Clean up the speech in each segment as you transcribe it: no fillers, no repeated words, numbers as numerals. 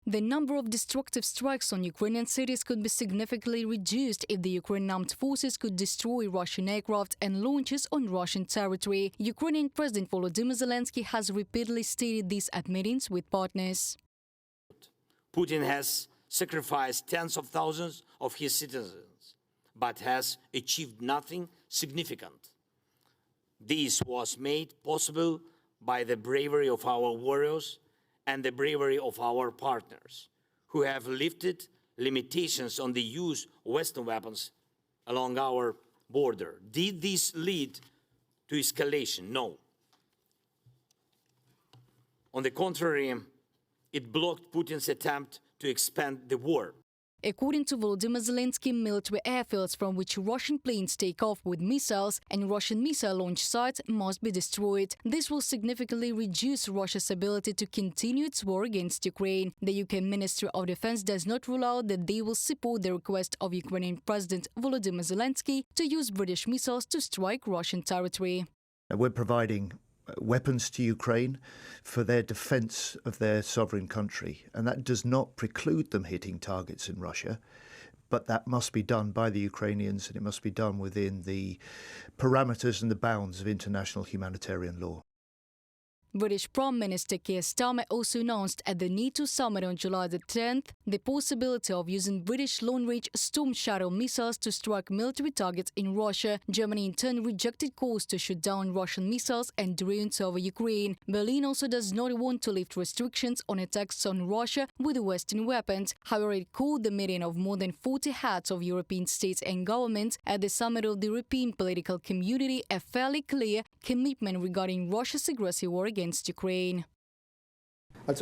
The number of destructive strikes on Ukrainian cities could be significantly reduced if the Ukrainian Armed Forces could destroy Russian aircraft and launches on Russian territory. Ukrainian President Volodymyr Zelenskyy has repeatedly stated this at meetings with partners. Putin has sacrificed tens of thousands of his citizens, but has achieved nothing significant. This was made possible by the bravery of our warriors and the bravery of our partners, who have lifted limitations on the use of Western weapons along our border. Did this lead to escalation? No. On the contrary, it blocked Putin's attempt to expand the war. According to Volodymyr Zelenskyy, military airfields from which Russian planes take off with missiles and Russian missile launch sites must be destroyed. This will significantly reduce Russia's ability to continue its war against Ukraine. The UK Ministry of Defense does not rule out that they will support the request of Ukrainian President Volodymyr Zelenskyy to use British missiles to strike Russian territory. We're providing weapons to Ukraine for their defence of their sovereign country, and that does not preclude them hitting targets in Russia, but that must be done by the Ukrainians, and it must be done within the parameters and the bounds of international humanitarian law. British Prime Minister Keir Starmer also announced at the NATO summit on July the 10th the possibility of using British long-range Storm Shadow missiles to strike military targets in Russia. Germany in turn rejected calls to shoot down Russian missiles and drones over Ukraine. Berlin also does not want to lift restrictions on attacks on Russia with Western weapons. However, it called the meeting of more than 40 heads of European states and governments at the summit of the European political community a fairly clear commitment regarding Russia's aggressive war against Ukraine. As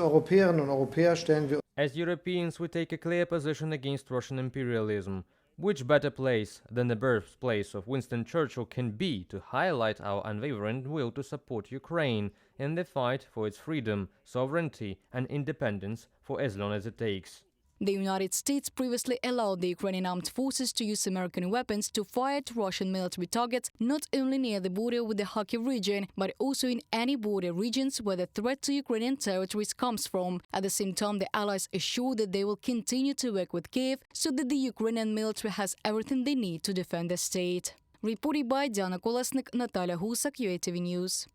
Europeans, we take a clear position against Russian imperialism. Which better place than the birthplace of Winston Churchill can be to highlight our unwavering will to support Ukraine in the fight for its freedom, sovereignty and independence for as long as it takes. The United States previously allowed the Ukrainian Armed Forces to use American weapons to fire at Russian military targets not only near the border with the Kharkiv region, but also in any border regions where the threat to Ukrainian territories comes from. At the same time, the allies assured that they will continue to work with Kiev so that the Ukrainian military has everything they need to defend the state. Reported by Diana Kolesnik, Natalia Husak, UATV News.